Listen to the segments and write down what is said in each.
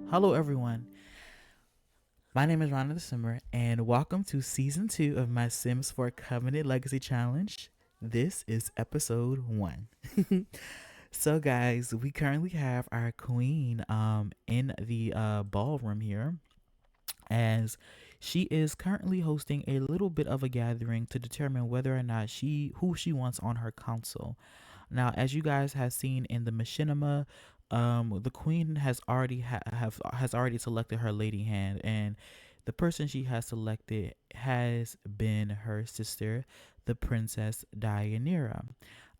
Hello, everyone. My name is Rhonda the Simmer, and welcome to season 2 of my Sims 4 Covenant Legacy Challenge. This is episode 1. So, guys, we currently have our queen in the ballroom here, as she is currently hosting a little bit of a gathering to determine whether or not who she wants on her council. Now, as you guys have seen in the machinima, the queen has already selected her lady hand, and the person she has selected has been her sister, the Princess Deianira.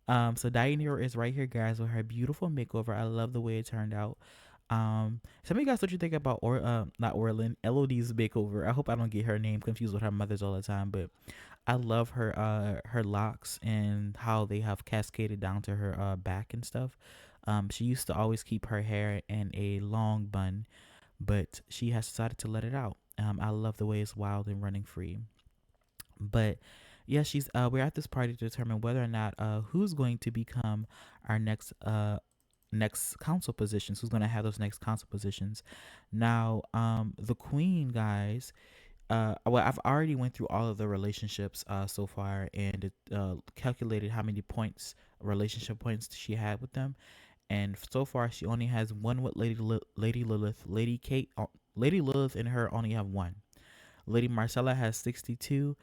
So Deianira is right here, guys, with her beautiful makeover. I love the way it turned out. Tell me, guys, what you think about not Orlin, Elodie's makeover. I hope I don't get her name confused with her mother's all the time, but I love her locks and how they have cascaded down to her back and stuff. She used to always keep her hair in a long bun, but she has decided to let it out. I love the way it's wild and running free. But yeah, she's we're at this party to determine whether or not who's going to become our next council positions. Who's going to have those next council positions? Now, the queen, guys, well, I've already went through all of the relationships so far, and it calculated how many points, relationship points, she had with them. And so far, she only has one with Lady Lilith. Lady Kate, Lady Lilith and her only have one. Lady Marcella has 62.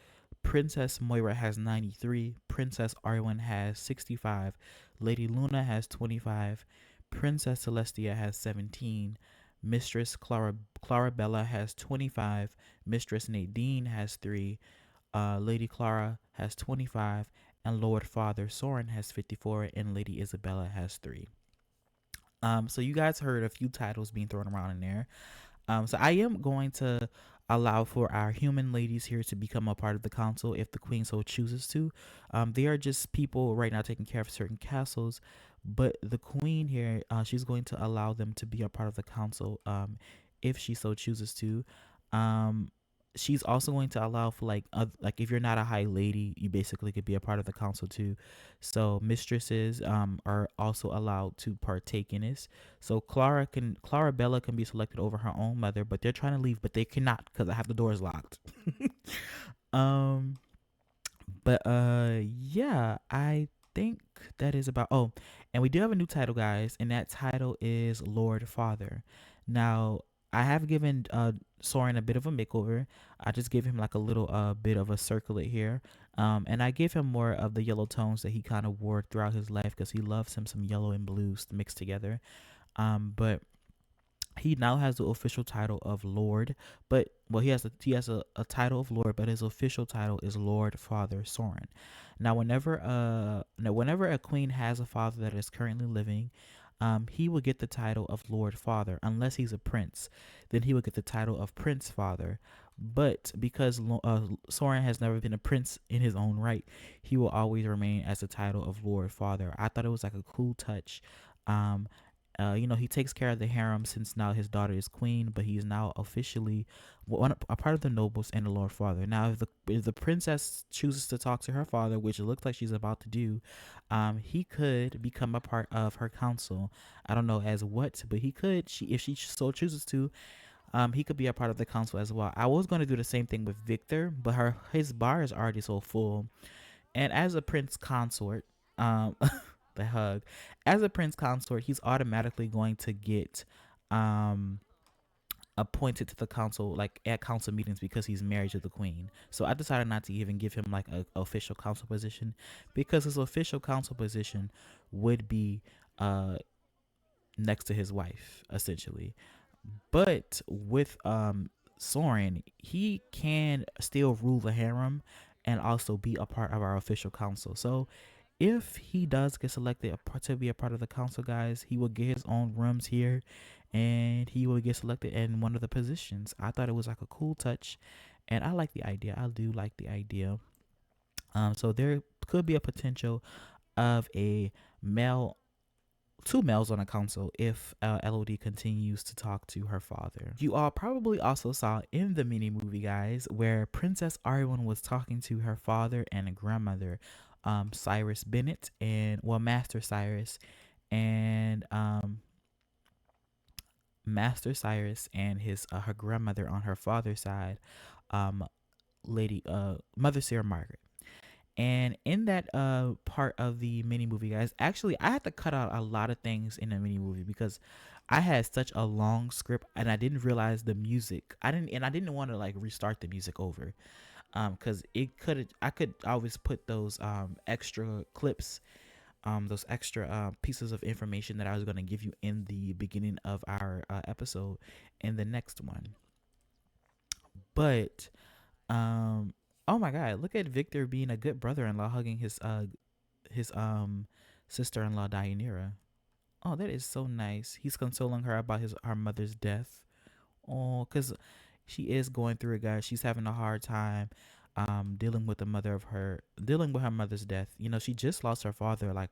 Princess Moira has 93. Princess Arwen has 65. Lady Luna has 25. Princess Celestia has 17. Mistress Clarabella has 25. Mistress Nadine has 3. Lady Clara has 25. And Lord Father Soren has 54. And Lady Isabella has 3. So you guys heard a few titles being thrown around in there. So I am going to allow for our human ladies here to become a part of the council if the queen so chooses to. They are just people right now taking care of certain castles, but the queen here, she's going to allow them to be a part of the council if she so chooses to. Um, she's also going to allow for like if you're not a high lady, you basically could be a part of the council too. So mistresses are also allowed to partake in this. So Clarabella can be selected over her own mother, but they're trying to leave, but they cannot because I have the doors locked. um, but yeah, I think that is about. Oh, and we do have a new title, guys, and that title is Lord Father. Now, I have given Soren a bit of a makeover. I just gave him like a little bit of a circlet here. And I gave him more of the yellow tones that he kind of wore throughout his life because he loves him some yellow and blues mixed together. But he now has the official title of Lord, but well, he has a title of Lord, but his official title is Lord Father Soren. Now, whenever a queen has a father that is currently living, he will get the title of Lord Father. Unless he's a prince, then he will get the title of Prince Father. But because Soren has never been a prince in his own right, he will always remain as the title of Lord Father. I thought it was like a cool touch. Um, he takes care of the harem since now his daughter is queen, but he is now officially a part of the nobles and the Lord Father. Now, if the princess chooses to talk to her father, which it looks like she's about to do, he could become a part of her council. I don't know as what, but he could. If she so chooses to, he could be a part of the council as well. I was going to do the same thing with Victor, but his bar is already so full, and as a prince consort, um, the hug. As a prince consort, he's automatically going to get um appointed to the council, like at council meetings, because he's married to the queen. So I decided not to even give him like a official council position, because his official council position would be uh next to his wife essentially. But with Soren, he can still rule the harem and also be a part of our official council. So if he does get selected to be a part of the council, guys, he will get his own rooms here, and he will get selected in one of the positions. I thought it was like a cool touch, and I like the idea. I do like the idea. So there could be a potential of a male, two males on a council if LOD continues to talk to her father. You all probably also saw in the mini movie, guys, where Princess Arwen was talking to her father and grandmother, Cyrus Bennett, and well, Master Cyrus, and Master Cyrus and his her grandmother on her father's side, um, Lady Mother Sarah Margaret. And in that part of the mini movie, guys, actually I had to cut out a lot of things in the mini movie because I had such a long script and I didn't realize the music. I didn't want to like restart the music over. Cuz it could I could always put those extra clips, those extra pieces of information that I was going to give you in the beginning of our episode in the next one. But oh my god, look at Victor being a good brother-in-law hugging his sister-in-law Dianira. Oh, that is so nice. He's consoling her about his her mother's death. Oh, cuz she is going through it, guys. She's having a hard time dealing with dealing with her mother's death. You know, she just lost her father like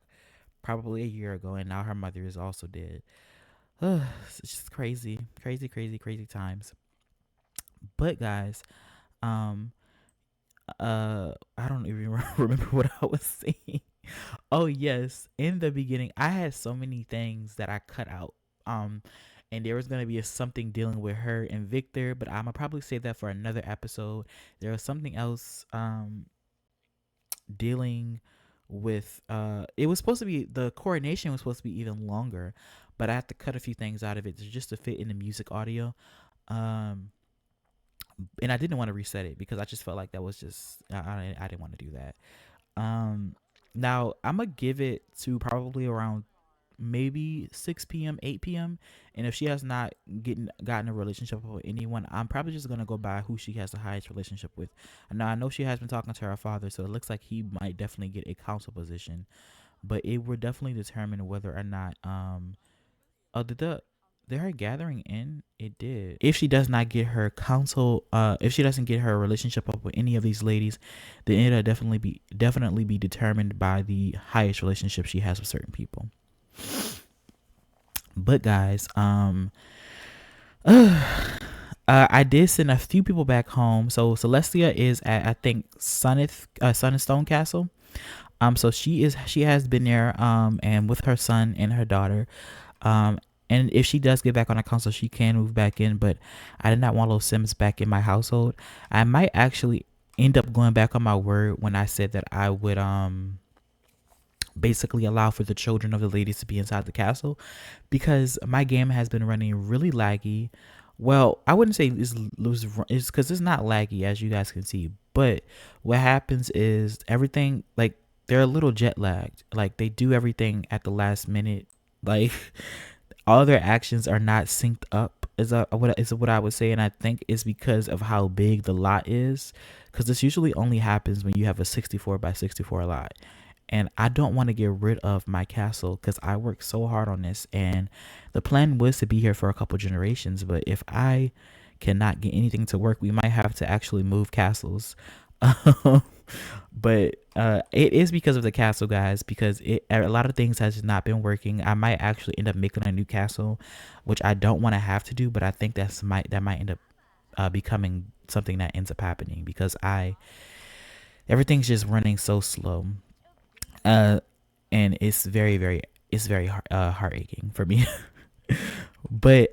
probably a year ago, and now her mother is also dead. It's just crazy, crazy, crazy, crazy times. But guys, um, I don't even remember what I was saying. Oh yes, in the beginning, I had so many things that I cut out. Um, and there was gonna be something dealing with her and Victor, but I'm gonna probably save that for another episode. There was something else dealing with it was supposed to be the coronation was supposed to be even longer, but I had to cut a few things out of it just to fit in the music audio. Um, and I didn't want to reset it because I just felt like that was just I didn't want to do that. Um, Now I'm gonna give it to probably around maybe 6 p.m., 8 p.m. And if she has not getting gotten a relationship with anyone, I'm probably just gonna go by who she has the highest relationship with. Now I know she has been talking to her father, so it looks like he might definitely get a council position. But it will definitely determine whether or not oh did her gathering end? It did. If she does not get her counsel, if she doesn't get her relationship up with any of these ladies, then it'll definitely be determined by the highest relationship she has with certain people. But guys, I did send a few people back home. So Celestia is at I think Sunstone Castle. So she has been there and with her son and her daughter. Um, and if she does get back on the council, she can move back in. But I did not want those Sims back in my household. I might actually end up going back on my word when I said that I would basically allow for the children of the ladies to be inside the castle because my game has been running really laggy. Well, I wouldn't say it's because it's not laggy as you guys can see, but what happens is everything like they're a little jet lagged. Like they do everything at the last minute. Like all their actions are not synced up is what I would say, and I think it's because of how big the lot is, because this usually only happens when you have a 64 by 64 lot, and I don't want to get rid of my castle because I worked so hard on this, and the plan was to be here for a couple generations. But if I cannot get anything to work, we might have to actually move castles. But it is because of the castle, guys, because a lot of things has not been working. I might actually end up making a new castle, which I don't want to have to do, but I think that might end up becoming something that ends up happening because I everything's just running so slow. uh and it's very heart aching for me. But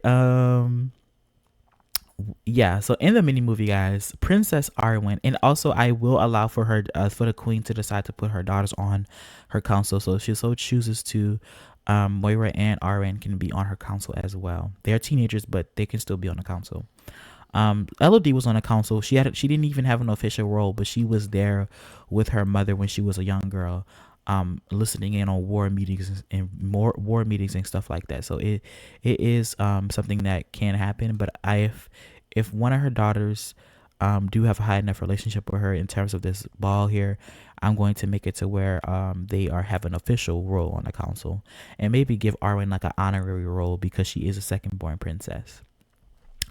yeah, so in the mini movie, guys, Princess Arwen, and also I will allow for the queen to decide to put her daughters on her council. So if she so chooses to, Moira and Arwen can be on her council as well. They're teenagers, but they can still be on the council. Elodie was on the council. She didn't even have an official role, but she was there with her mother when she was a young girl, listening in on war meetings and more war meetings and stuff like that. So it is something that can happen. But if one of her daughters do have a high enough relationship with her in terms of this ball here, I'm going to make it to where they are have an official role on the council, and maybe give Arwen like an honorary role because she is a second born princess.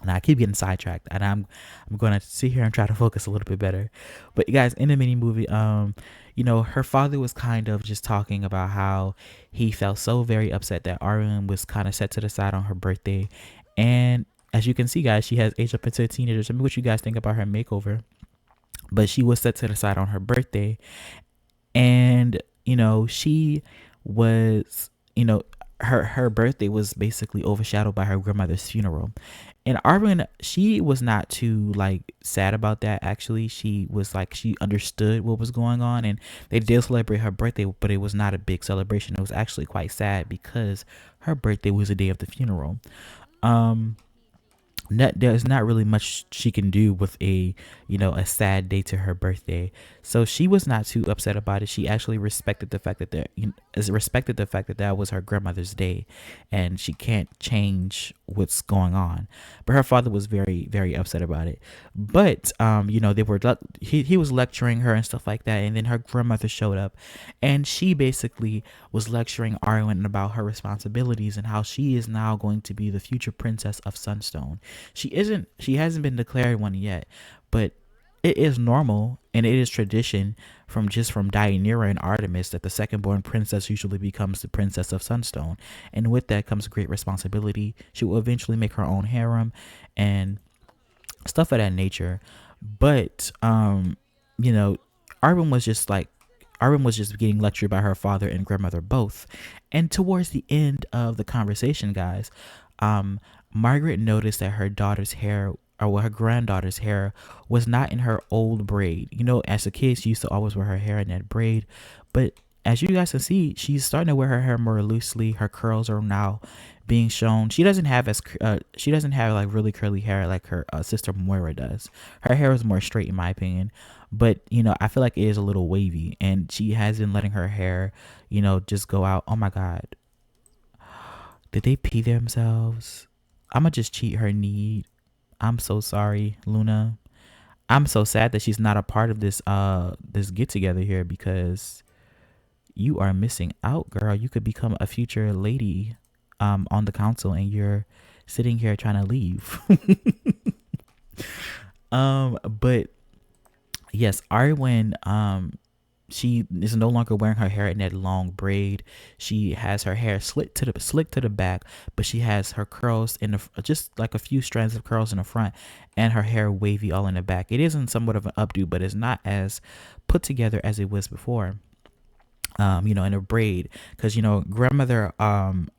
And I keep getting sidetracked, and I'm gonna sit here and try to focus a little bit better. But you guys, in the mini movie, her father was kind of just talking about how he felt so very upset that Arwen was kind of set to the side on her birthday, and as you can see, guys, she has aged up into a teenager. Tell me what you guys think about her makeover. But she was set to the side on her birthday, and she was her birthday was basically overshadowed by her grandmother's funeral. And Arwen, she was not too like sad about that. Actually, she was like, she understood what was going on, and they did celebrate her birthday, but it was not a big celebration. It was actually quite sad because her birthday was the day of the funeral. Um, there's not really much she can do with a, a sad day to her birthday. So she was not too upset about it. She actually respected the fact that respected the fact that that was her grandmother's day, and she can't change what's going on. But her father was very very upset about it. But they were he was lecturing her and stuff like that, and then her grandmother showed up, and she basically was lecturing Arwen about her responsibilities and how she is now going to be the future princess of Sunstone. She hasn't been declared one yet, but it is normal and it is tradition from Deianira and Artemis that the second born princess usually becomes the princess of Sunstone. And with that comes great responsibility. She will eventually make her own harem and stuff of that nature. But you know, Arwen was just like Arwen was just getting lectured by her father and grandmother both. And towards the end of the conversation, guys, um, Margaret noticed that her daughter's hair, or well, her granddaughter's hair, was not in her old braid. As a kid, she used to always wear her hair in that braid. But as you guys can see, she's starting to wear her hair more loosely. Her curls are now being shown. She doesn't have like really curly hair like her sister Moira does. Her hair is more straight in my opinion, but I feel like it is a little wavy, and she has been letting her hair, just go out. Oh my god, did they pee themselves? I'ma just cheat her need. I'm so sorry, Luna. I'm so sad that she's not a part of this get together here, because you are missing out, girl. You could become a future lady on the council, and you're sitting here trying to leave. But yes, Arwen, she is no longer wearing her hair in that long braid. She has her hair slick to the back, but she has her curls in the, just like a few strands of curls in the front, and her hair wavy all in the back. It isn't somewhat of an updo, but it's not as put together as it was before. In a braid, because grandmother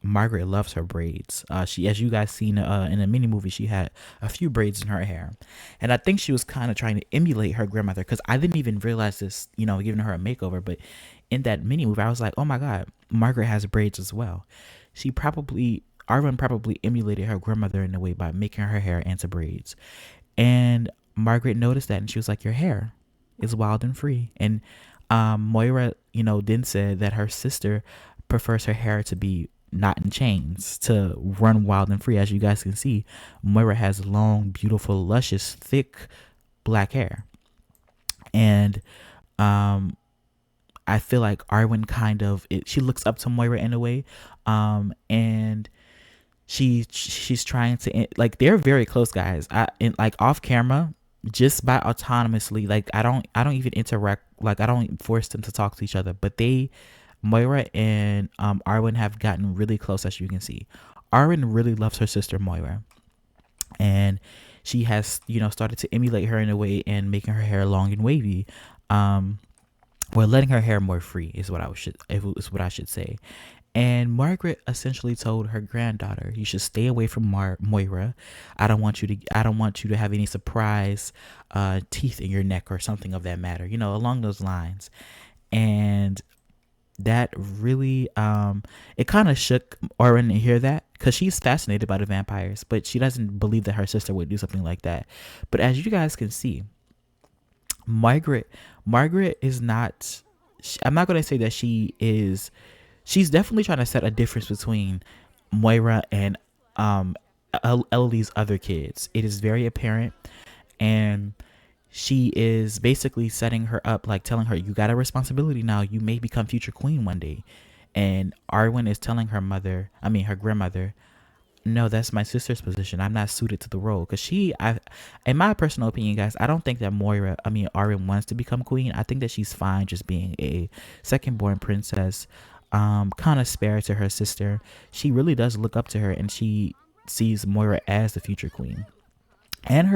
Margaret loves her braids. She, as you guys seen in a mini movie, she had a few braids in her hair, and I think she was kind of trying to emulate her grandmother, because I didn't even realize this, giving her a makeover. But in that mini movie, I was like, oh my god, Margaret has braids as well. Arwen probably emulated her grandmother in a way by making her hair into braids, and Margaret noticed that, and she was like, your hair is wild and free. And Moira, then said that her sister prefers her hair to be not in chains, to run wild and free. As you guys can see, Moira has long, beautiful, luscious, thick black hair. And I feel like Arwen she looks up to Moira in a way. And she's trying to, like, they're very close, guys. Like off camera, just by autonomously, like I don't even interact, like I don't force them to talk to each other, but Moira and Arwen have gotten really close. As you can see, Arwen really loves her sister Moira, and she has started to emulate her in a way, and making her hair long and wavy, or letting her hair more free is what I should say. And Margaret essentially told her granddaughter, "You should stay away from Moira. I don't want you to have any surprise teeth in your neck or something of that matter. Along those lines." And that really, it kind of shook Oren to hear that, because she's fascinated by the vampires, but she doesn't believe that her sister would do something like that. But as you guys can see, Margaret is not. I'm not gonna say that she is. She's definitely trying to set a difference between Moira and Ellie's other kids. It is very apparent, and she is basically setting her up, like telling her, you got a responsibility now. You may become future queen one day. And Arwen is telling her grandmother, no, that's my sister's position. I'm not suited to the role. Because in my personal opinion, guys, I don't think that Arwen wants to become queen. I think that she's fine just being a second born princess, kind of spare to her sister. She really does look up to her, and she sees Moira as the future queen. And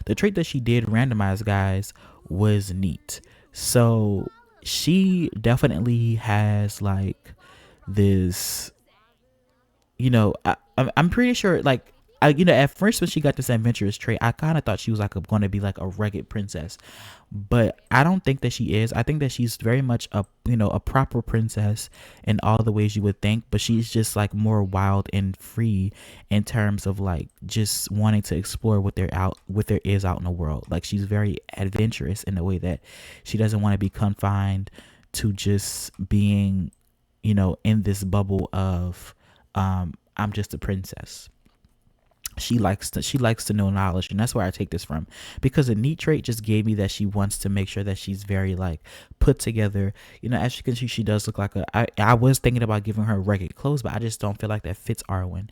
the trait that she did randomize, guys, was neat. So she definitely has like this I'm pretty sure, like, at first when she got this adventurous trait, I kind of thought she was like going to be like a rugged princess, but I don't think that she is. I think that she's very much a proper princess in all the ways you would think, but she's just like more wild and free in terms of like just wanting to explore what there is out in the world. Like, she's very adventurous in the way that she doesn't want to be confined to just being, in this bubble of I'm just a princess. She likes to know knowledge, and that's where I take this from, because a neat trait just gave me that she wants to make sure that she's very like put together. As you can see, she does look like I was thinking about giving her rugged clothes, but I just don't feel like that fits Arwen.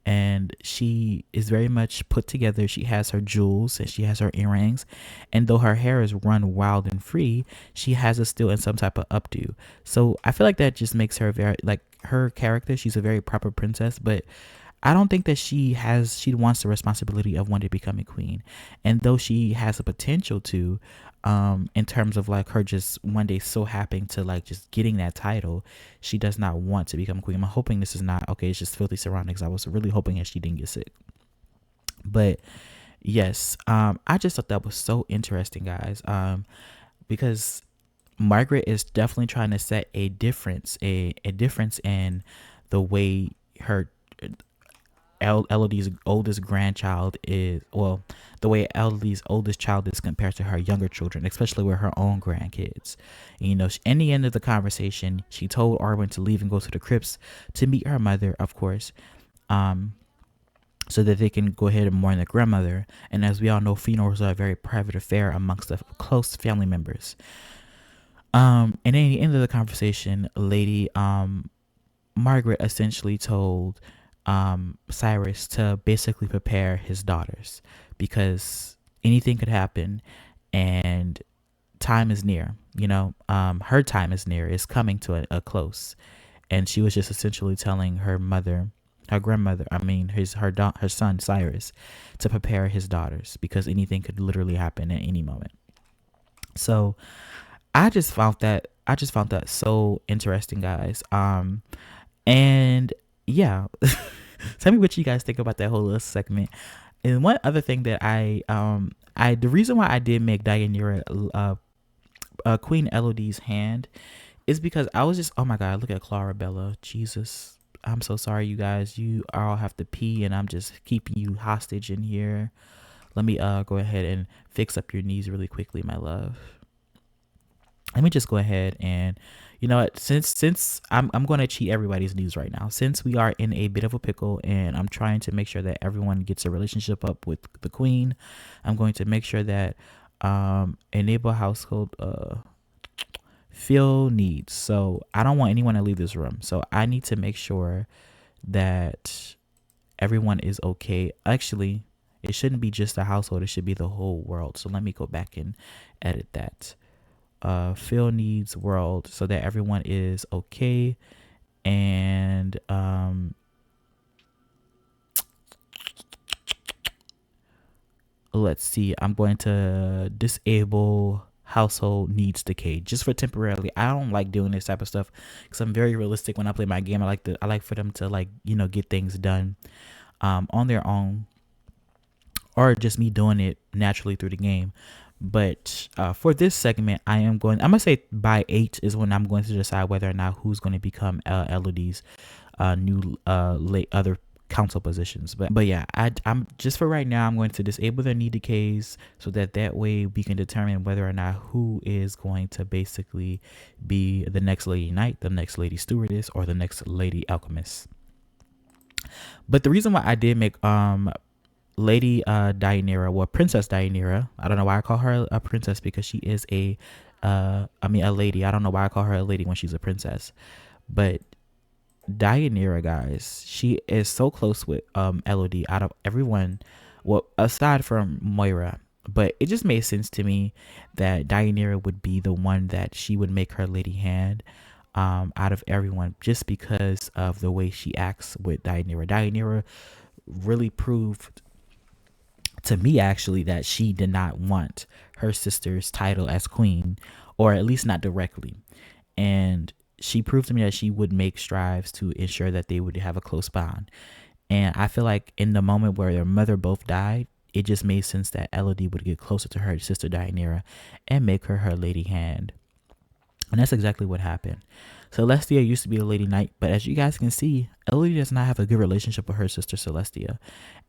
And she is very much put together. She has her jewels and she has her earrings, and though her hair is run wild and free, she has it still in some type of updo. So I feel like that just makes her very like her character. She's a very proper princess, but I don't think that she wants the responsibility of one day becoming queen. And though she has the potential to, in terms of like her just one day so happening to like just getting that title, she does not want to become queen. I'm hoping this is not okay. It's just filthy surroundings. I was really hoping that she didn't get sick. But yes, I just thought that was so interesting, guys. Because Margaret is definitely trying to set a difference, a difference in the way her Elodie's oldest grandchild is, well, the way Elodie's oldest child is compared to her younger children, especially with her own grandkids. And, in the end of the conversation, she told Arwen to leave and go to the crypts to meet her mother, of course, so that they can go ahead and mourn their grandmother. And as we all know, funerals are a very private affair amongst the close family members. And then at the end of the conversation, Lady Margaret essentially told Cyrus to basically prepare his daughters, because anything could happen and time is near. Her time is near, is coming to a close. And she was just essentially telling her mother, her grandmother, I mean her son Cyrus, to prepare his daughters, because anything could literally happen at any moment. So I just found that so interesting, guys. And yeah, tell me what you guys think about that whole little segment. And one other thing that the reason why I did make Deianira Queen Elodie's hand is because I was just, oh my god, look at Clarabella, Jesus. I'm so sorry, you guys. You all have to pee, and I'm just keeping you hostage in here. Let me go ahead and fix up your knees really quickly, my love. Let me just go ahead and, you know what, since I'm going to cheat everybody's news right now, since we are in a bit of a pickle and I'm trying to make sure that everyone gets a relationship up with the queen. I'm going to make sure that enable household feel needs. So I don't want anyone to leave this room, so I need to make sure that everyone is okay. Actually, it shouldn't be just the household, it should be the whole world. So let me go back and edit that. Phil needs world, so that everyone is okay. And let's see, I'm going to disable household needs decay just for temporarily. I don't like doing this type of stuff because I'm very realistic when I play my game. I like for them to, like, get things done on their own, or just me doing it naturally through the game. But for this segment, I'm gonna say by 8 is when I'm going to decide whether or not who's going to become Elodie's new late other council positions. But yeah, I'm just, for right now, I'm going to disable their need decays, so that way we can determine whether or not who is going to basically be the next Lady Knight, the next Lady Stewardess, or the next Lady Alchemist. But the reason why I did make Lady Deianira, well, Princess Deianira, I don't know why I call her a princess, because she is a lady. I don't know why I call her a lady when she's a princess. But Deianira, guys, she is so close with Elodie out of everyone, well, aside from Moira. But it just made sense to me that Deianira would be the one that she would make her lady hand out of everyone, just because of the way she acts with Deianira. Deianira really proved to me, actually, that she did not want her sister's title as queen, or at least not directly. And she proved to me that she would make strives to ensure that they would have a close bond. And I feel like in the moment where their mother both died, it just made sense that Elodie would get closer to her sister Dianira and make her lady hand. And that's exactly what happened. Celestia used to be a lady knight, but as you guys can see, Elodie does not have a good relationship with her sister Celestia.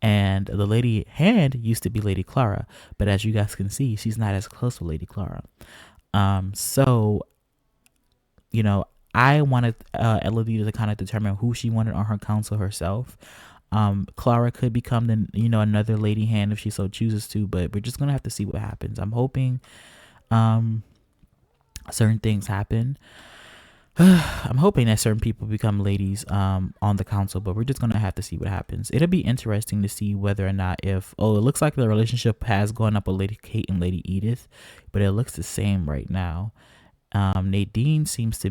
And the lady hand used to be Lady Clara, but as you guys can see, she's not as close with Lady Clara. So, you know, I wanted Elodie to kind of determine who she wanted on her council herself. Clara could become another lady hand if she so chooses to, but we're just gonna have to see what happens. I'm hoping certain things happen. I'm hoping that certain people become ladies on the council, but we're just gonna have to see what happens. It'll be interesting to see whether or not it looks like the relationship has gone up with Lady Kate and Lady Edith, but it looks the same right now. Nadine seems to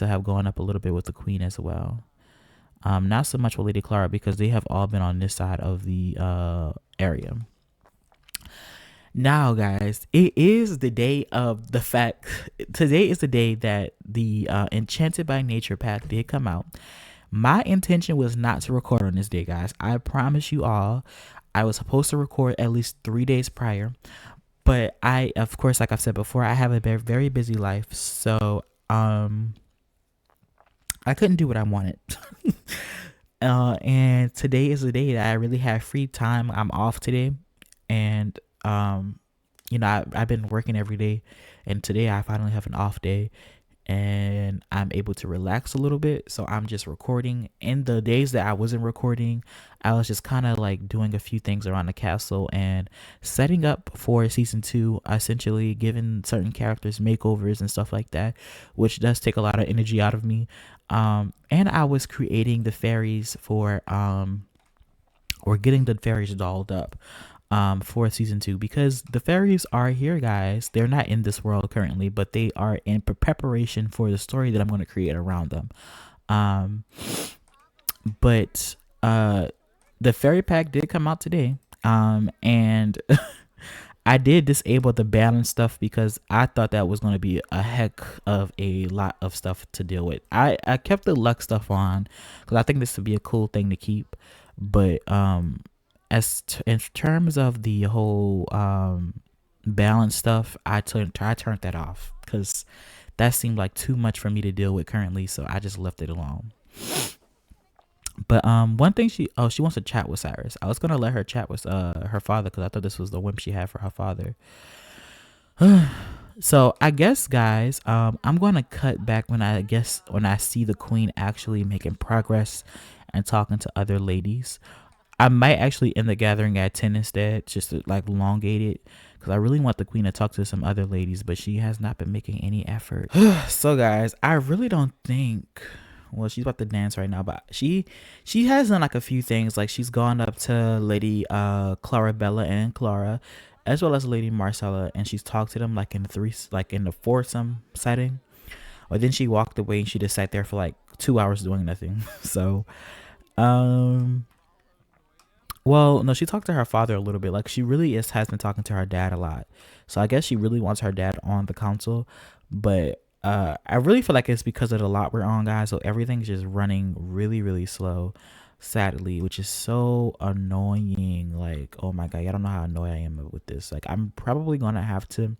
have gone up a little bit with the Queen as well. Not so much with Lady Clara because they have all been on this side of the area. Now, guys, it is the day of the fact. Today is the day that the Enchanted by Nature pack did come out. My intention was not to record on this day, guys. I promise you all, I was supposed to record at least 3 days prior. But I, of course, like I've said before, I have a very, very busy life. So I couldn't do what I wanted. And today is the day that I really have free time. I'm off today. And I've been working every day, and today I finally have an off day, and I'm able to relax a little bit. So I'm just recording. In the days that I wasn't recording, I was just kind of like doing a few things around the castle and setting up for season 2, essentially giving certain characters makeovers and stuff like that, which does take a lot of energy out of me. And I was creating the fairies for or getting the fairies dolled up for season 2, because the fairies are here, guys. They're not in this world currently, but they are in preparation for the story that I'm going to create around them. But the fairy pack did come out today, and I did disable the balance stuff because I thought that was going to be a heck of a lot of stuff to deal with. I kept the luck stuff on because I think this would be a cool thing to keep, but in terms of the whole balance stuff, I turned that off because that seemed like too much for me to deal with currently, so I just left it alone. But one thing she wants to chat with Cyrus. I was gonna let her chat with her father because I thought this was the whim she had for her father. So I guess, guys, I'm gonna cut back when I see the Queen actually making progress and talking to other ladies. I might actually end the gathering at 10 instead, just to like elongate it, because I really want the Queen to talk to some other ladies, but she has not been making any effort. So, guys, I really don't think. Well, she's about to dance right now, but she has done like a few things. Like she's gone up to Lady Clarabella and Clara, as well as Lady Marcella, and she's talked to them like in the foursome setting. Or then she walked away and she just sat there for like 2 hours doing nothing. So, well, no, she talked to her father a little bit. Like she really has been talking to her dad a lot. So I guess she really wants her dad on the council. But I really feel like it's because of the lot we're on, guys. So everything's just running really, really slow, sadly, which is so annoying. Like, oh my God, I don't know how annoyed I am with this. Like I'm probably going to have to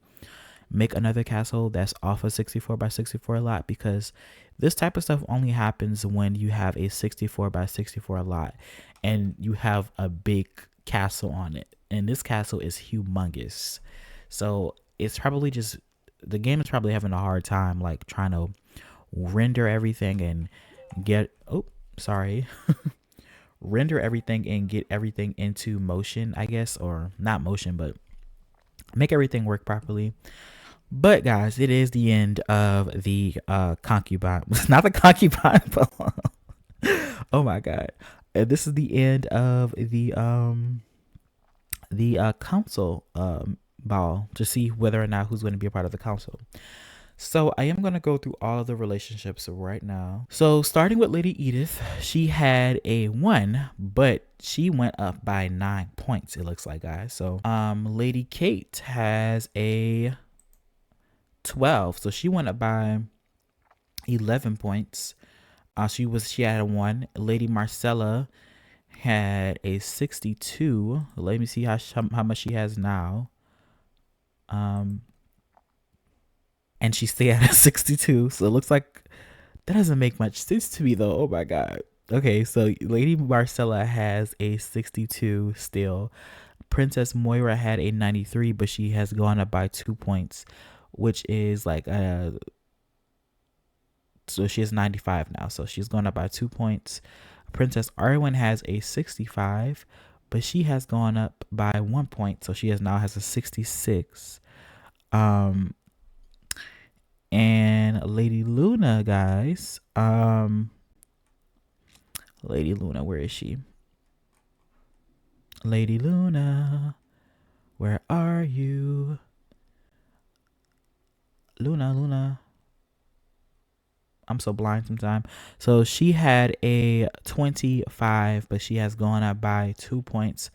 make another castle that's off a 64x64 lot, because this type of stuff only happens when you have a 64x64 lot and you have a big castle on it, and this castle is humongous. So it's probably just, the game is probably having a hard time like trying to render everything and get render everything and get everything into motion, I guess, or not motion, but make everything work properly. But guys, it is the end of the concubine. Not the concubine, but oh my God, this is the end of the council ball to see whether or not who's going to be a part of the council. So I am going to go through all of the relationships right now. So starting with Lady Edith, she had a 1, but she went up by 9 points, it looks like, guys. So Lady Kate has a 12, so she went up by 11 points. She had a 1. Lady Marcella had a 62. Let me see how much she has now. And she stayed at a 62. So it looks like that doesn't make much sense to me though. Oh my god. Okay, so Lady Marcella has a 62 still. Princess Moira had a 93, but she has gone up by 2 points, which is like so she has 95 now. So she's gone up by 2 points. Princess Arwen has a 65, but she has gone up by 1 point, so she now has a 66. And Lady Luna, guys. Lady Luna, where is she? Lady Luna, where are you? Luna. I'm so blind sometimes. So she had a 25, but she has gone up by 2 points,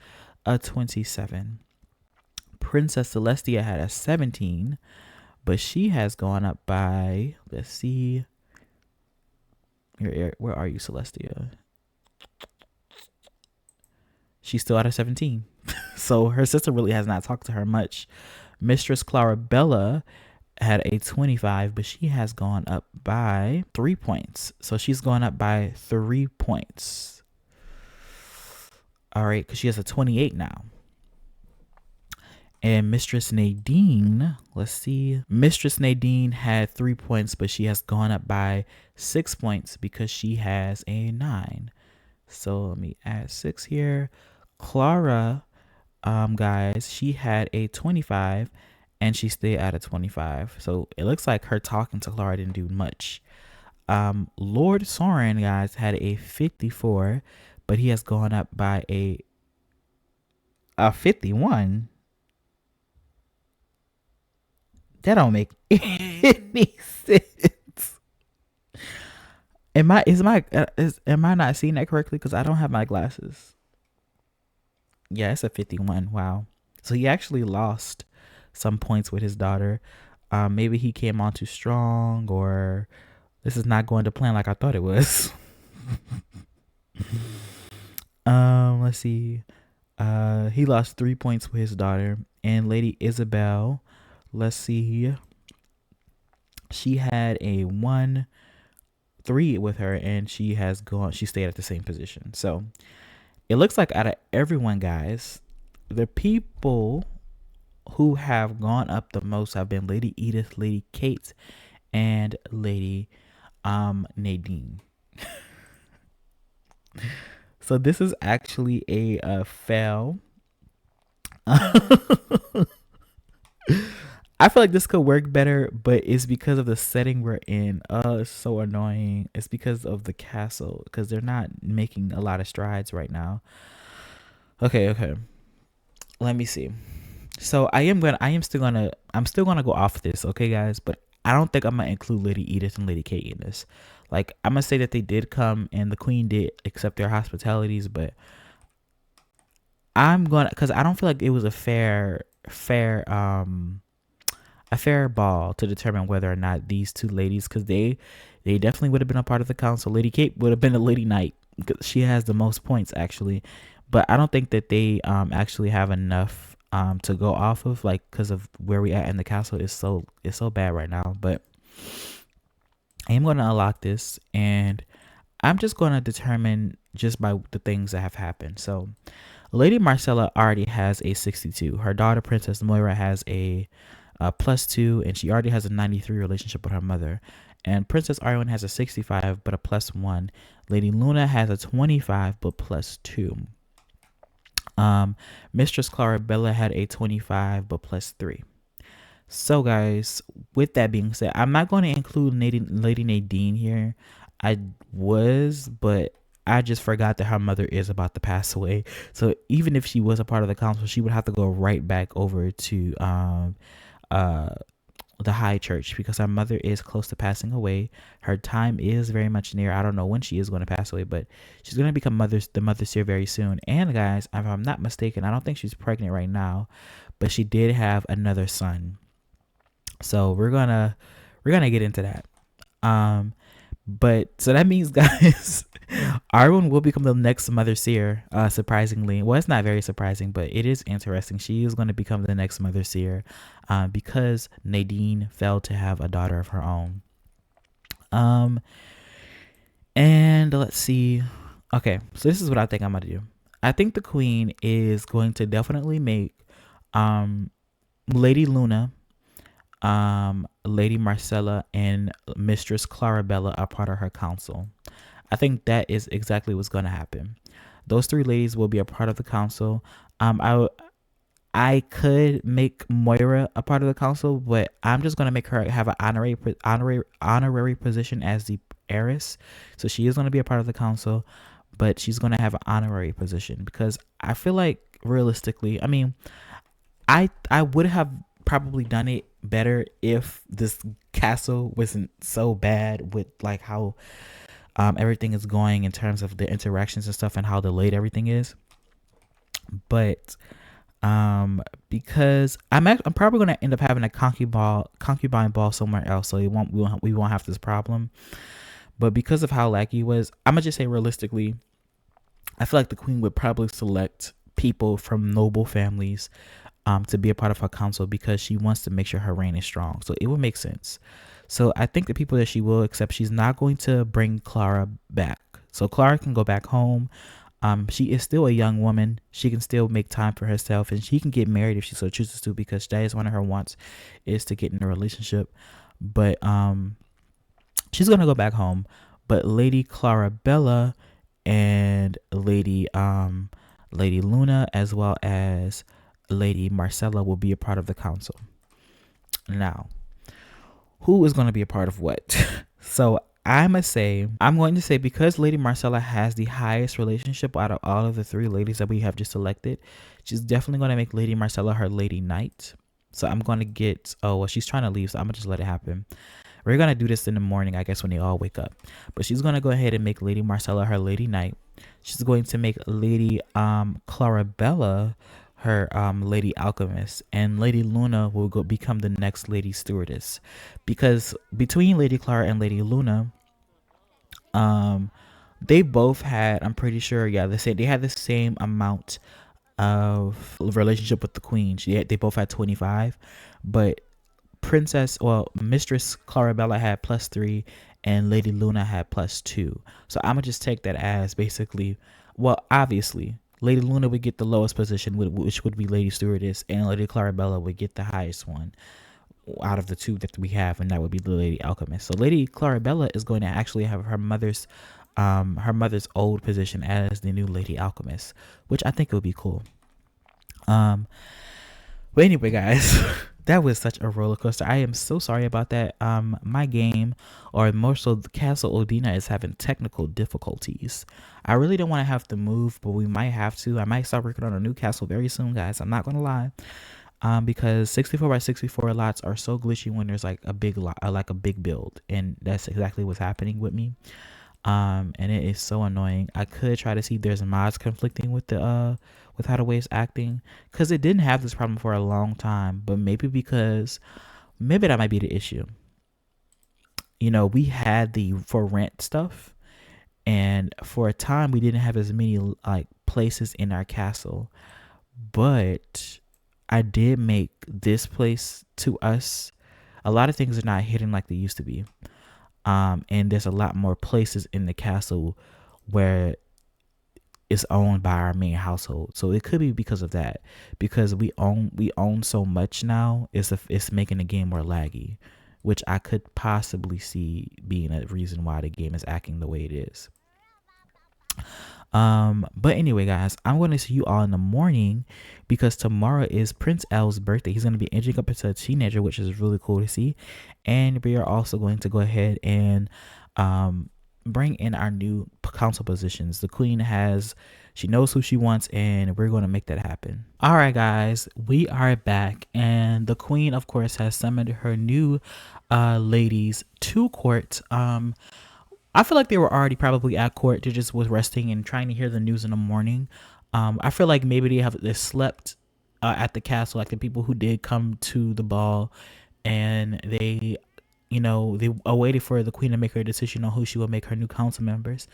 a 27. Princess Celestia had a 17, but she has gone up by, let's see, where are you, Celestia? She's still at a 17. So her sister really has not talked to her much. Mistress Clarabella had a 25, but she has gone up by 3 points. So she's gone up by 3 points. All right, because she has a 28 now. And Mistress Nadine, let's see. Mistress Nadine had 3 points, but she has gone up by 6 points because she has a 9. So let me add 6 here. Clara, guys, she had a 25 and she stayed at a 25. So it looks like her talking to Clara didn't do much. Lord Soren, guys, had a 54, but he has gone up by a 51. That don't make any sense. Am I not seeing that correctly? Because I don't have my glasses. Yeah, it's a 51. Wow. So he actually lost some points with his daughter. Maybe he came on too strong, or this is not going to plan like I thought it was. Let's see. He lost 3 points with his daughter. And Lady Isabel, let's see. She had a 1-3 with her, and she stayed at the same position. So it looks like out of everyone, guys, the people who have gone up the most have been Lady Edith, Lady Kate, and Lady Nadine. So this is actually a fail. I feel like this could work better, but it's because of the setting we're in. It's so annoying. It's because of the castle, because they're not making a lot of strides right now. Okay. Let me see. So I'm still gonna go off this, okay, guys? But I don't think I'm gonna include Lady Edith and Lady Kate in this. Like, I'm gonna say that they did come and the Queen did accept their hospitalities, but because I don't feel like it was a fair ball to determine whether or not these two ladies, because they definitely would have been a part of the council. Lady Kate would have been a Lady Knight because she has the most points actually, but I don't think that they actually have enough to go off of, like, because of where we at in the castle is so bad right now. But I am going to unlock this, and I'm just going to determine just by the things that have happened. So Lady Marcella already has a 62. Her daughter Princess Moira has a +2, and she already has a 93 relationship with her mother. And Princess Arwen has a 65 but a +1. Lady Luna has a 25 but +2. Mistress Clarabella had a 25 but +3. So guys, with that being said, I'm not going to include Lady Nadine here. I was, but I just forgot that her mother is about to pass away. So even if she was a part of the council, she would have to go right back over to the high church, because her mother is close to passing away. Her time is very much near. I don't know when she is going to pass away, but she's going to become the mother seer very soon. And guys, if I'm not mistaken, I don't think she's pregnant right now, but she did have another son. So we're gonna get into that. But so that means, guys, Arwen will become the next Mother Seer. Surprisingly, well, it's not very surprising, but it is interesting. She is going to become the next Mother Seer, because Nadine failed to have a daughter of her own. Um, and let's see. Okay, so this is what I think I'm gonna do. I think the Queen is going to definitely make um Lady Luna, Lady Marcella, and Mistress Clarabella are part of her council. I think that is exactly what's going to happen. Those three ladies will be a part of the council. I could make Moira a part of the council, but I'm just gonna make her have an honorary position as the heiress. So she is gonna be a part of the council, but she's gonna have an honorary position because I feel like realistically, I mean, I would have probably done it better if this castle wasn't so bad with like how everything is going in terms of the interactions and stuff and how delayed everything is. But because I'm probably gonna end up having a concubine ball somewhere else, so we won't have this problem. But because of how laggy it was, I'm gonna just say realistically, I feel like the queen would probably select people from noble families to be a part of her council because she wants to make sure her reign is strong. So it would make sense. So I think the people that she will accept, she's not going to bring Clara back. So Clara can go back home. She is still a young woman. She can still make time for herself, and she can get married if she so chooses to, because that is one of her wants, is to get in a relationship. But she's gonna go back home. But Lady Clarabella and Lady Luna, as well as Lady Marcella, will be a part of the council. Now, who is going to be a part of what? So I'm going to say because Lady Marcella has the highest relationship out of all of the three ladies that we have just selected, she's definitely going to make Lady Marcella her Lady Knight. So I'm going to get, oh, well, she's trying to leave, so I'm going to just let it happen. We're going to do this in the morning, I guess, when they all wake up. But she's going to go ahead and make Lady Marcella her Lady Knight. She's going to make Lady Clarabella her Lady Alchemist, and Lady Luna will go become the next Lady Stewardess, because between Lady Clara and Lady Luna, they both had, I'm pretty sure, yeah, they had the same amount of relationship with the Queen. They both had 25, but Mistress Clarabella had +3 and Lady Luna had +2. So I'm gonna just take that as basically, well, obviously Lady Luna would get the lowest position, which would be Lady Stewardess, and Lady Clarabella would get the highest one out of the two that we have, and that would be the Lady Alchemist. So Lady Clarabella is going to actually have her mother's old position as the new Lady Alchemist, which I think would be cool. But anyway, guys, that was such a roller coaster. I am so sorry about that. My game, or more so the Castle Odina, is having technical difficulties. I really don't want to have to move, but we might have to. I might start working on a new castle very soon, guys. I'm not gonna lie. Because 64 by 64 lots are so glitchy when there's like a big lot, like a big build, and that's exactly what's happening with me. And it is so annoying. I could try to see if there's mods conflicting with the with how the way it's acting, because it didn't have this problem for a long time, but maybe that might be the issue. You know, we had the for rent stuff, and for a time we didn't have as many like places in our castle, but I did make this place to us. A lot of things are not hidden like they used to be. And there's a lot more places in the castle where it's owned by our main household. So it could be because of that, because we own so much now. It's making the game more laggy, which I could possibly see being a reason why the game is acting the way it is. But anyway, guys, I'm going to see you all in the morning, because tomorrow is Prince L's birthday. He's going to be aging up into a teenager, which is really cool to see. And we are also going to go ahead and bring in our new council positions. The queen she knows who she wants, and we're going to make that happen. All right, guys, we are back, and the queen, of course, has summoned her new ladies to court. I feel like they were already probably at court. They just was resting and trying to hear the news in the morning. I feel like maybe they slept at the castle, like the people who did come to the ball, and they they awaited for the queen to make her decision on who she will make her new council members.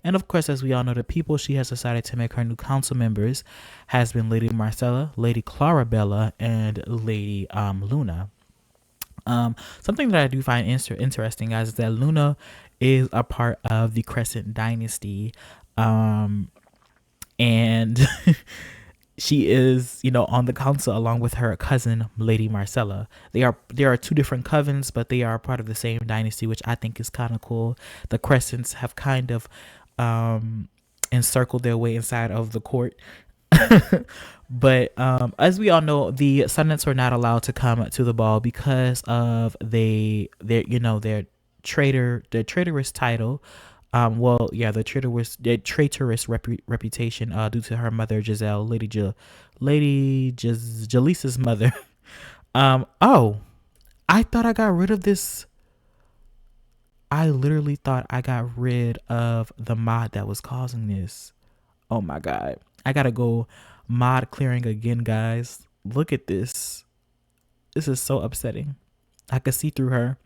And of course, as we all know, the people she has decided to make her new council members has been Lady Marcella, Lady Clarabella, and Lady Luna. Something that I do find interesting, guys, is that Luna is a part of the Crescent Dynasty, and she is, on the council along with her cousin Lady Marcella. There are two different covens, but they are part of the same dynasty, which I think is kind of cool. The Crescents have kind of encircled their way inside of the court. But as we all know, the Sonnets were not allowed to come to the ball because of their traitorous title. The traitorous reputation due to her mother Giselle, Jaleesa's mother. Oh, I thought I got rid of this. I literally thought I got rid of the mod that was causing this. Oh my god, I gotta go mod clearing again, guys. Look at this. This is so upsetting. I could see through her.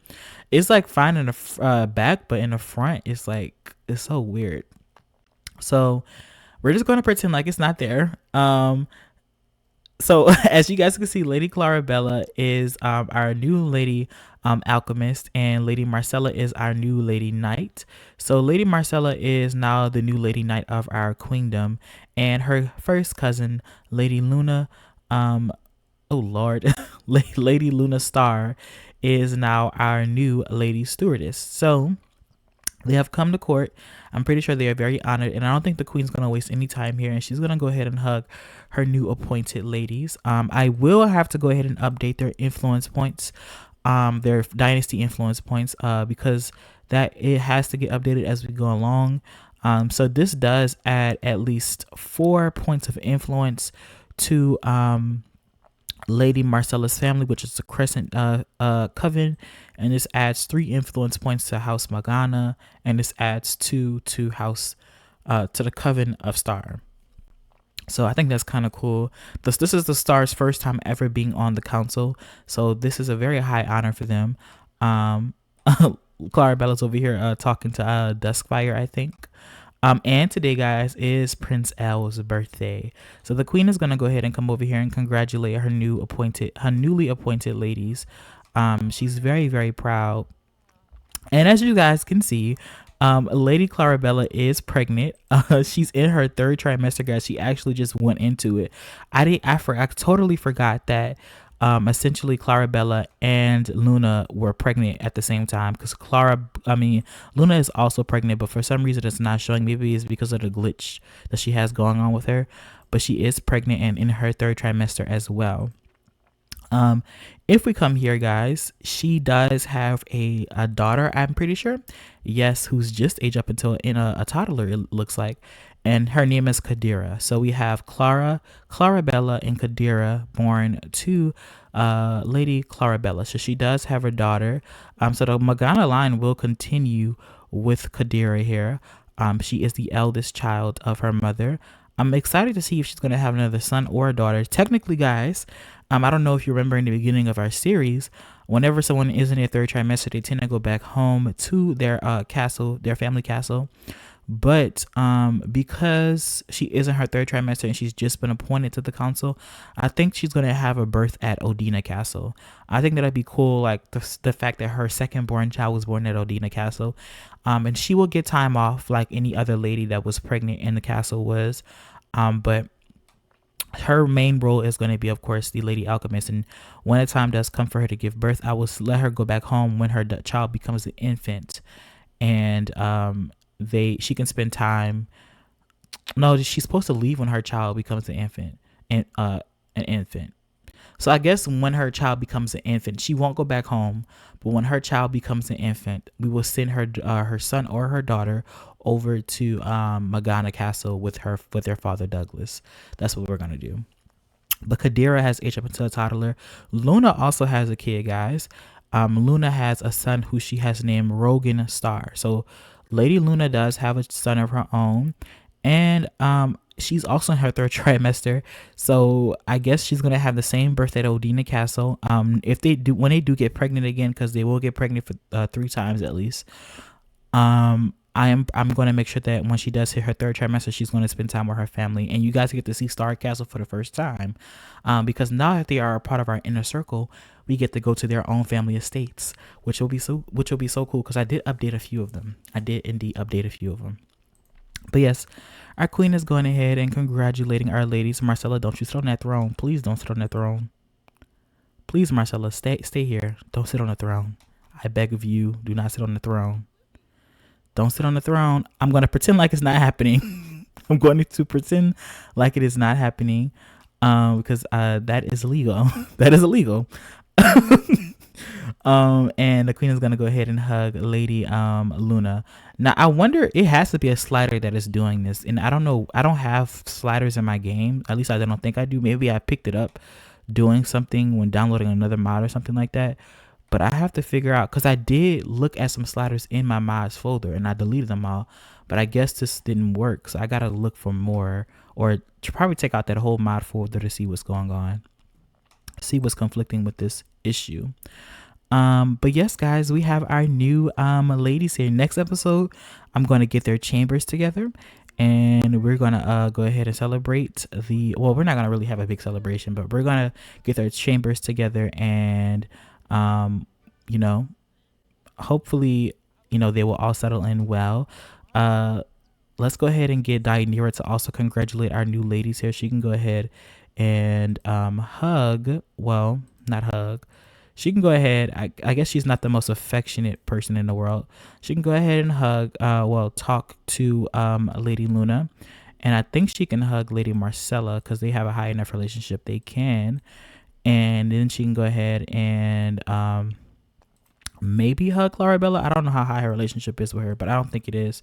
It's like fine in the back, but in the front, it's so weird. So we're just going to pretend like it's not there. So as you guys can see, Lady Clarabella is our new Lady Alchemist, and Lady Marcella is our new Lady Knight. So Lady Marcella is now the new Lady Knight of our queendom, and her first cousin, Lady Luna, oh Lord, Lady Luna Star, is now our new Lady Stewardess. So they have come to court. I'm pretty sure they are very honored, and I don't think the queen's going to waste any time here, and she's going to go ahead and hug her new appointed ladies. I will have to go ahead and update their influence points, their dynasty influence points, because that it has to get updated as we go along. So this does add at least 4 points of influence to Lady Marcella's family, which is the Crescent coven, and this adds 3 influence points to House Morgana, and this adds 2 to House to the Coven of Star. So I think that's kind of cool. This is the Star's first time ever being on the council, so this is a very high honor for them. Clarabella's over here talking to Duskfire, I think. And today, guys, is Prince L's birthday. So the queen is gonna go ahead and come over here and congratulate her newly appointed ladies. She's very, very proud. And as you guys can see, Lady Clarabella is pregnant. She's in her 3rd trimester, guys. She actually just went into it. I totally forgot that essentially Clarabella and Luna were pregnant at the same time, because Luna is also pregnant, but for some reason it's not showing. Maybe it's because of the glitch that she has going on with her, but she is pregnant and in her 3rd trimester as well. If we come here, guys, she does have a daughter, I'm pretty sure. Yes, who's just aged up until a toddler, it looks like. And her name is Kadira. So we have Clarabella, and Kadira born to Lady Clarabella. So she does have a daughter. So the Morgana line will continue with Kadira here. She is the eldest child of her mother. I'm excited to see if she's going to have another son or a daughter. Technically, guys, I don't know if you remember in the beginning of our series, whenever someone is in their 3rd trimester, they tend to go back home to their castle, their family castle. But because she is in her 3rd trimester and she's just been appointed to the council, I think she's going to have a birth at Odina Castle. I think that'd be cool, like the fact that her 2nd born child was born at Odina Castle. And she will get time off like any other lady that was pregnant in the castle was. But her main role is going to be, of course, the Lady Alchemist. And when the time does come for her to give birth, I will let her go back home when her child becomes an infant. And she can spend time. No, she's supposed to leave when her child becomes an infant. So I guess when her child becomes an infant, she won't go back home. But when her child becomes an infant, we will send her son or her daughter over to Morgana Castle with their father Douglas. That's what we're gonna do. But Kadira has aged up into a toddler. Luna also has a kid, guys. Luna has a son who she has named Rogan Star. So Lady Luna does have a son of her own. And she's also in her third trimester, so I guess she's gonna have the same birthday at Odina Castle. If they do, when they do get pregnant again, because they will get pregnant for 3 times at least. I'm going to make sure that when she does hit her third trimester, she's going to spend time with her family, and you guys get to see Star Castle for the first time, because now that they are a part of our inner circle, we get to go to their own family estates, which will be so cool. Because I did update a few of them. I did indeed update a few of them. But yes, our queen is going ahead and congratulating our ladies. Marcella, don't you sit on that throne. Please don't sit on that throne. Please, Marcella, stay here. Don't sit on the throne. I beg of you, do not sit on the throne. Don't sit on the throne. I'm going to pretend like it's not happening. I'm going to pretend like it is not happening, because that is illegal. That is illegal. And the queen is going to go ahead and hug Lady Luna. Now, I wonder, it has to be a slider that is doing this. And I don't know. I don't have sliders in my game. At least I don't think I do. Maybe I picked it up doing something when downloading another mod or something like that. But I have to figure out, because I did look at some sliders in my mods folder and I deleted them all. But I guess this didn't work. So I got to look for more, or to probably take out that whole mod folder to see what's going on. See what's conflicting with this issue. But yes, guys, we have our new ladies here. Next episode, I'm going to get their chambers together. And we're going to go ahead and celebrate we're not going to really have a big celebration, but we're going to get their chambers together and hopefully, they will all settle in well. Let's go ahead and get Dyanira to also congratulate our new ladies here. She can go ahead and hug. Well, not hug. She can go ahead. I guess she's not the most affectionate person in the world. She can go ahead and hug, talk to Lady Luna. And I think she can hug Lady Marcella because they have a high enough relationship they can. And then she can go ahead and maybe hug Clarabella. I don't know how high her relationship is with her, but I don't think it is.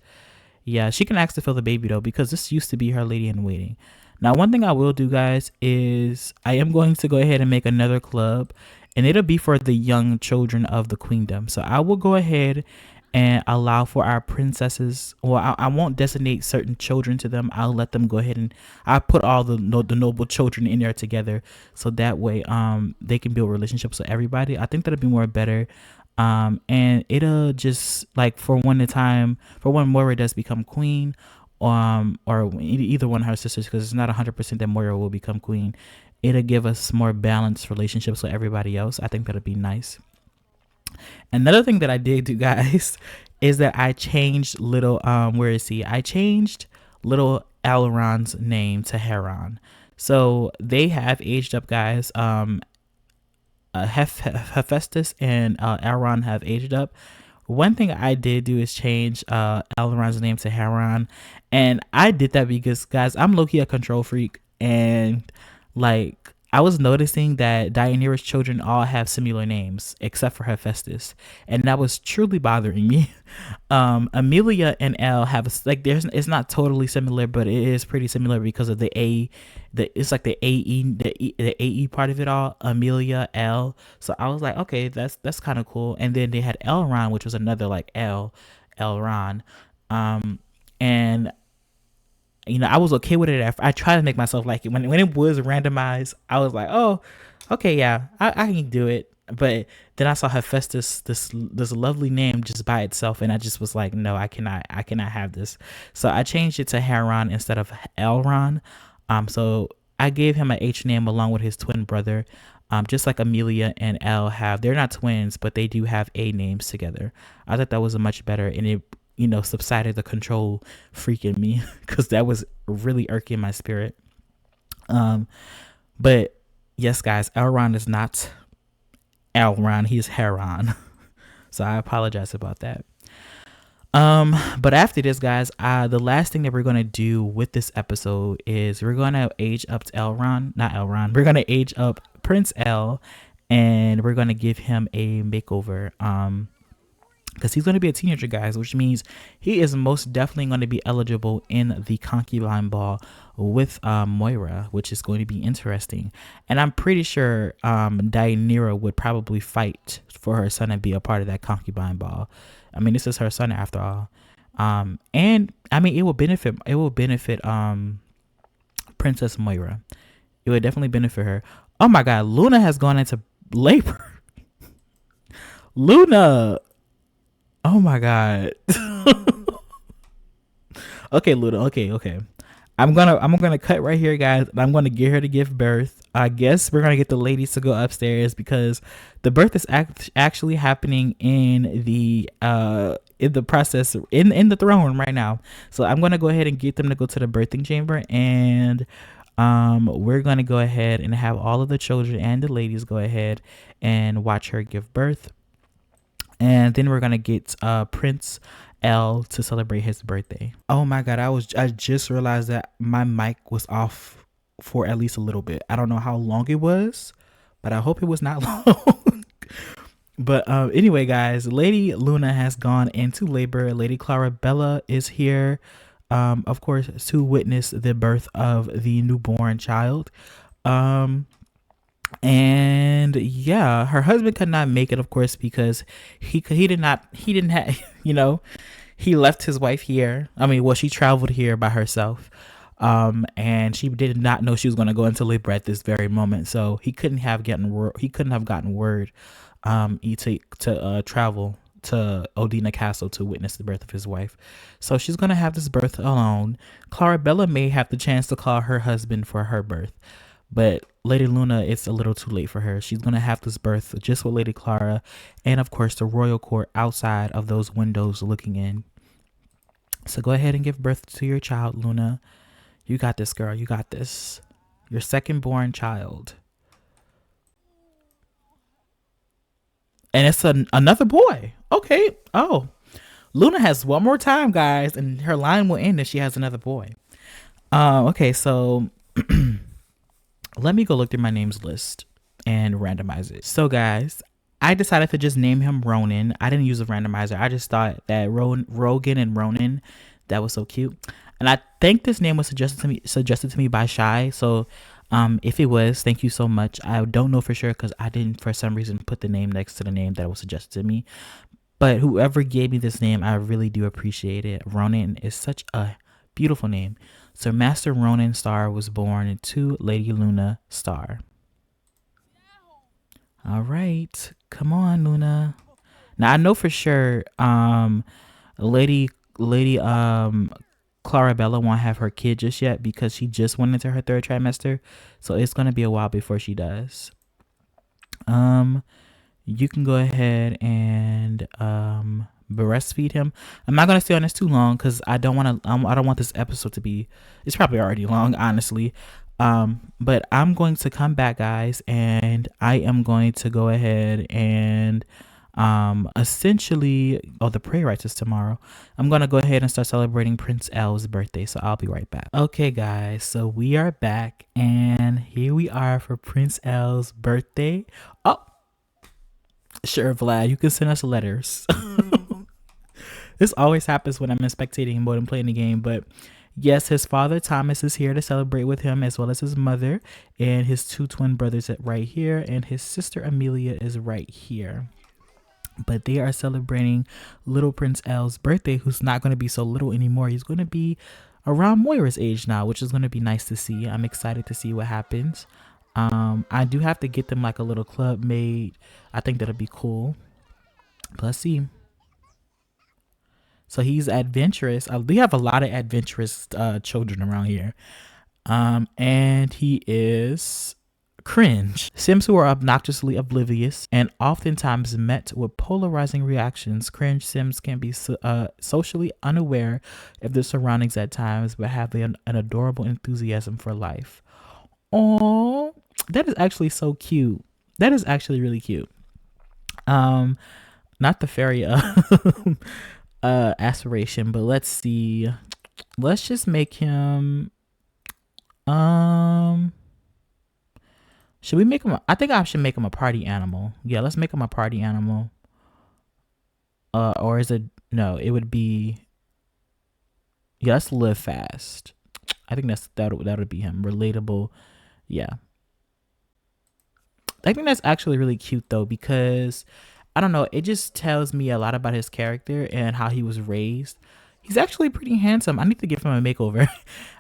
Yeah, she can ask to fill the baby though, because this used to be her lady in waiting. Now, one thing I will do, guys, is I am going to go ahead and make another club, and it'll be for the young children of the queendom. So I will go ahead and allow for our princesses. Well, I won't designate certain children to them. I'll let them go ahead and I'll put all the noble children in there together, so that way they can build relationships with everybody. I think that'll be more better. And it'll just, like, for when Moira does become queen, or either one of her sisters, because it's not 100% that Moira will become queen, it'll give us more balanced relationships with everybody else. I think that'll be nice. Another thing that I did do, guys, is that I changed little I changed little Elrond's name to Heron. So they have aged up, guys. Hephaestus and Elrond have aged up. One thing I did do is change Elrond's name to Heron, and I did that because, guys, I'm low-key a control freak, and like, I was noticing that Dyanira's children all have similar names except for Hephaestus, and that was truly bothering me. Amelia and Elle have, like, it's not totally similar, but it is pretty similar because of it's like the AE part of it all. Amelia, Elle. So I was like, okay, that's kind of cool. And then they had Elrond, which was another like Elrond, and I was okay with it. I tried to make myself like it. When it was randomized, I was like, oh, okay, yeah, I can do it. But then I saw Hephaestus, this lovely name, just by itself, and I just was like, no, I cannot have this. So I changed it to Heron instead of Elrond. So I gave him an H name along with his twin brother. Just like Amelia and Elle have. They're not twins, but they do have A names together. I thought that was a much better, and it subsided the control freak in me, because that was really irking my spirit. But yes, guys, Elrond is not Elrond, he's Heron. So I apologize about that. But after this, guys, the last thing that we're gonna do with this episode is we're gonna age up to we're gonna age up Prince L, and we're gonna give him a makeover. Because he's going to be a teenager, guys, which means he is most definitely going to be eligible in the concubine ball with Moira, which is going to be interesting. And I'm pretty sure Dyanira would probably fight for her son and be a part of that concubine ball. I mean, this is her son after all. And I mean, it will benefit Princess Moira. It would definitely benefit her. Oh my God, Luna has gone into labor. Luna. Oh my God. Okay, Luna. Okay. I'm gonna cut right here, guys. I'm gonna get her to give birth. I guess we're gonna get the ladies to go upstairs because the birth is actually happening in the process in the throne room right now. So I'm gonna go ahead and get them to go to the birthing chamber, and we're gonna go ahead and have all of the children and the ladies go ahead and watch her give birth, and then we're gonna get Prince L to celebrate his birthday. Oh my God, I just realized that my mic was off for at least a little bit. I don't know how long it was, but I hope it was not long. But anyway, guys, Lady Luna has gone into labor. Lady Clarabella is here, of course, to witness the birth of the newborn child. And yeah, her husband could not make it, of course, because he didn't have he left his wife here. I mean, well, she traveled here by herself, and she did not know she was going to go into labor at this very moment. So he couldn't have gotten word to travel to Odina Castle to witness the birth of his wife. So she's going to have this birth alone. Clarabella may have the chance to call her husband for her birth, but Lady Luna, it's a little too late for her. She's going to have this birth just with Lady Clara and, of course, the royal court outside of those windows looking in. So go ahead and give birth to your child, Luna. You got this, girl. You got this. Your second born child. And it's another boy. Okay. Oh, Luna has one more time, guys, and her line will end if she has another boy. Okay, so let me go look through my names list and randomize it. So, guys, I decided to just name him Ronan. I didn't use a randomizer. I just thought that Rogan and Ronan, that was so cute. And I think this name was suggested to me by Shy. So if it was, thank you so much. I don't know for sure because I didn't, for some reason, put the name next to the name that was suggested to me. But whoever gave me this name, I really do appreciate it. Ronan is such a beautiful name. So Master Ronan Starr was born to Lady Luna Starr. All right. Come on, Luna. Now I know for sure Lady Clarabella won't have her kid just yet because she just went into her third trimester. So it's gonna be a while before she does. You can go ahead and breastfeed him. I'm not gonna stay on this too long because I don't want this episode to be. It's probably already long, honestly. But I'm going to come back, guys, and I am going to go ahead and essentially, the prayer rites is tomorrow. I'm gonna go ahead and start celebrating Prince L's birthday, so I'll be right back. Okay, guys, so we are back, and here we are for Prince L's birthday. Oh, sure, Vlad, you can send us letters. This always happens when I'm in spectating mode and playing the game, but yes, his father Thomas is here to celebrate with him, as well as his mother and his two twin brothers right here, and his sister Amelia is right here. But they are celebrating little Prince L's birthday, who's not going to be so little anymore. He's going to be around Moira's age now, which is going to be nice to see. I'm excited to see what happens. I do have to get them like a little club made. I think that'll be cool. But let's see. So he's adventurous. We have a lot of adventurous children around here. And he is cringe. Sims who are obnoxiously oblivious and oftentimes met with polarizing reactions. Cringe Sims can be socially unaware of their surroundings at times, but have an adorable enthusiasm for life. Oh, that is actually so cute. That is actually really cute. Not the fairy aspiration, but let's see. Let's just make him should we make him I think I should make him a party animal. Yeah, let's make him a party animal. Or is it no, it would be, yeah, let's live fast. I think that would be him. Relatable. Yeah. I think that's actually really cute though, because I don't know, it just tells me a lot about his character and how he was raised. He's actually pretty handsome. I need to give him a makeover.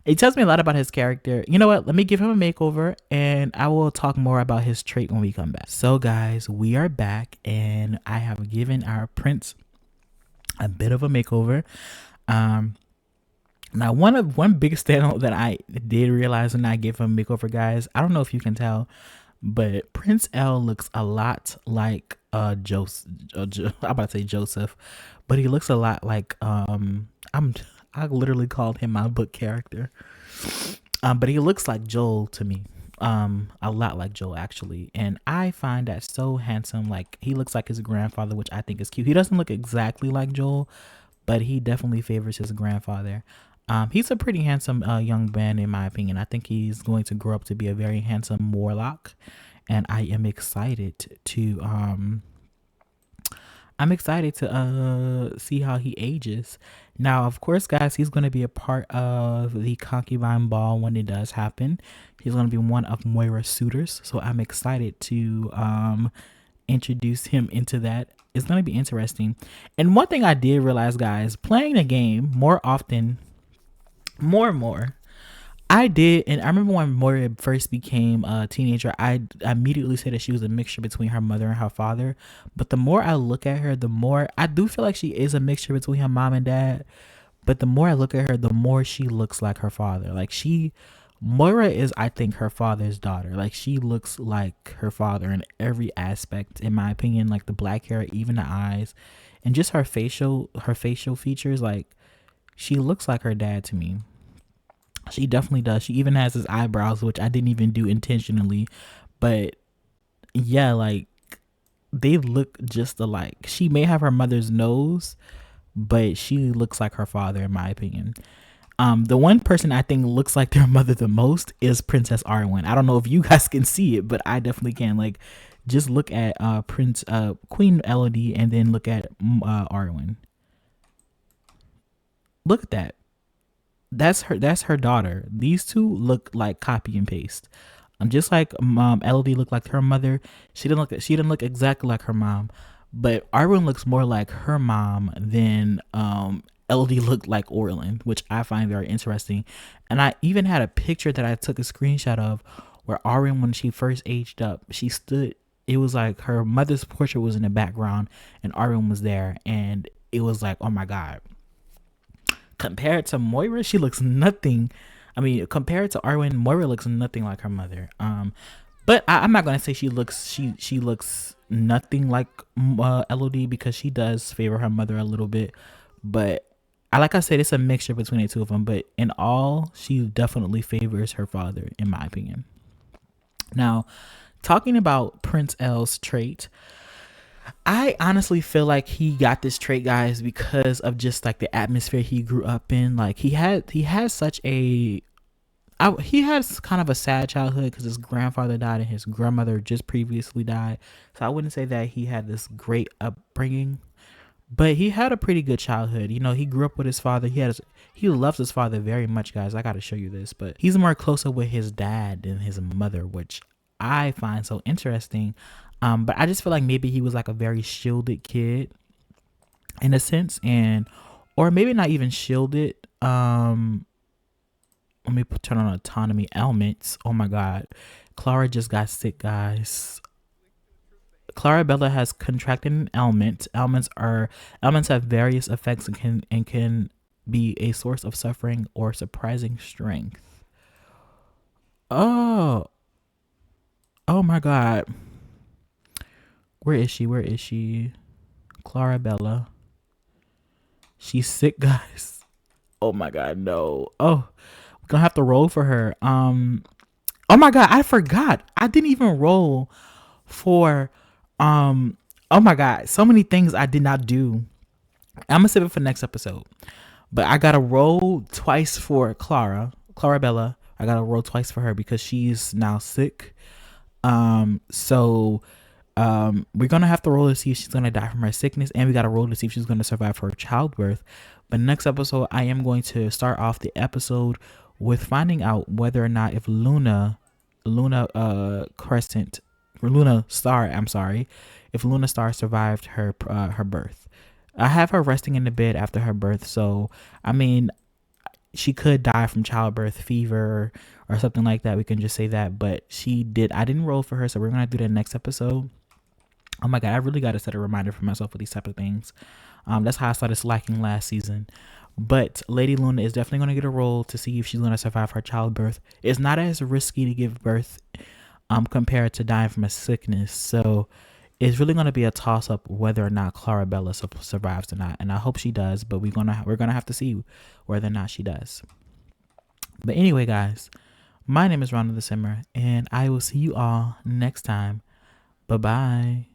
It tells me a lot about his character. You know what? Let me give him a makeover and I will talk more about his trait when we come back. So, guys, we are back and I have given our prince a bit of a makeover. Um, Now, one big standout that I did realize when I gave him a makeover, guys, I don't know if you can tell, but Prince L looks a lot like Joseph. I'm about to say Joseph, but he looks a lot like I literally called him my book character. But he looks like Joel to me. A lot like Joel actually, and I find that so handsome. Like he looks like his grandfather, which I think is cute. He doesn't look exactly like Joel, but he definitely favors his grandfather. He's a pretty handsome young man, in my opinion. I think he's going to grow up to be a very handsome warlock, and I am excited to see how he ages. Now, of course, guys, he's going to be a part of the concubine ball when it does happen. He's going to be one of Moira's suitors, so I'm excited to introduce him into that. It's going to be interesting. And one thing I did realize, guys, playing the game more often, more and more, I did, and I remember when Moira first became a teenager, I immediately said that she was a mixture between her mother and her father. But the more I look at her, the more I do feel like she is a mixture between her mom and dad. But the more I look at her, the more she looks like her father. Moira is, I think, her father's daughter. Like she looks like her father in every aspect, in my opinion. Like the black hair, even the eyes, and just her facial features. Like she looks like her dad to me. She definitely does. She even has his eyebrows, which I didn't even do intentionally. But yeah, like they look just alike. She may have her mother's nose, but she looks like her father, in my opinion. The one person I think looks like their mother the most is Princess Arwen. I don't know if you guys can see it, but I definitely can. Like, just look at Queen Elodie and then look at Arwen. Look at that. That's her daughter. These two look like copy and paste. Just like Elodie looked like her mother. She didn't look exactly like her mom, but Arwen looks more like her mom than Elodie looked like Orlin, which I find very interesting. And I even had a picture that I took a screenshot of where Arwen, when she first aged up, she stood. It was like her mother's portrait was in the background and Arwen was there, and it was like, oh my god. Compared to Moira, she looks nothing. I mean, compared to Arwen, Moira looks nothing like her mother. But I'm not gonna say she looks nothing like Elodie, because she does favor her mother a little bit. But like I said, it's a mixture between the two of them. But in all, she definitely favors her father, in my opinion. Now, talking about Prince L's trait, I honestly feel like he got this trait, guys, because of just like the atmosphere he grew up in. Like he has such a he has kind of a sad childhood because his grandfather died and his grandmother just previously died. So I wouldn't say that he had this great upbringing, but he had a pretty good childhood. You know, he grew up with his father. He loves his father very much, guys. I got to show you this, but he's more closer with his dad than his mother, which I find so interesting. But I just feel like maybe he was like a very shielded kid in a sense, or maybe not even shielded. Let me turn on autonomy elements. Oh my god, Clara just got sick, guys. Clarabella has contracted an ailment. Ailments have various effects and can be a source of suffering or surprising strength. Oh, oh my god. Where is she? Where is she? Clarabella. She's sick, guys. Oh my god, no. Oh, we're gonna have to roll for her. Oh my god, I forgot. I didn't even roll for oh my god, so many things I did not do. I'm gonna save it for next episode. But I gotta roll twice for Clarabella. I gotta roll twice for her because she's now sick. So we're gonna have to roll to see if she's gonna die from her sickness, and we gotta roll to see if she's gonna survive her childbirth. But next episode, I am going to start off the episode with finding out whether or not if Luna Star, if Luna Star survived her birth. I have her resting in the bed after her birth, so I mean, she could die from childbirth fever or something like that. We can just say that, but she did. I didn't roll for her, so we're gonna do that next episode. Oh my god, I really got to set a reminder for myself with these type of things. That's how I started slacking last season. But Lady Luna is definitely going to get a roll to see if she's going to survive her childbirth. It's not as risky to give birth compared to dying from a sickness. So it's really going to be a toss up whether or not Clarabella survives or not. And I hope she does, but we're gonna have to see whether or not she does. But anyway, guys, my name is Ronald the Simmer, and I will see you all next time. Bye bye.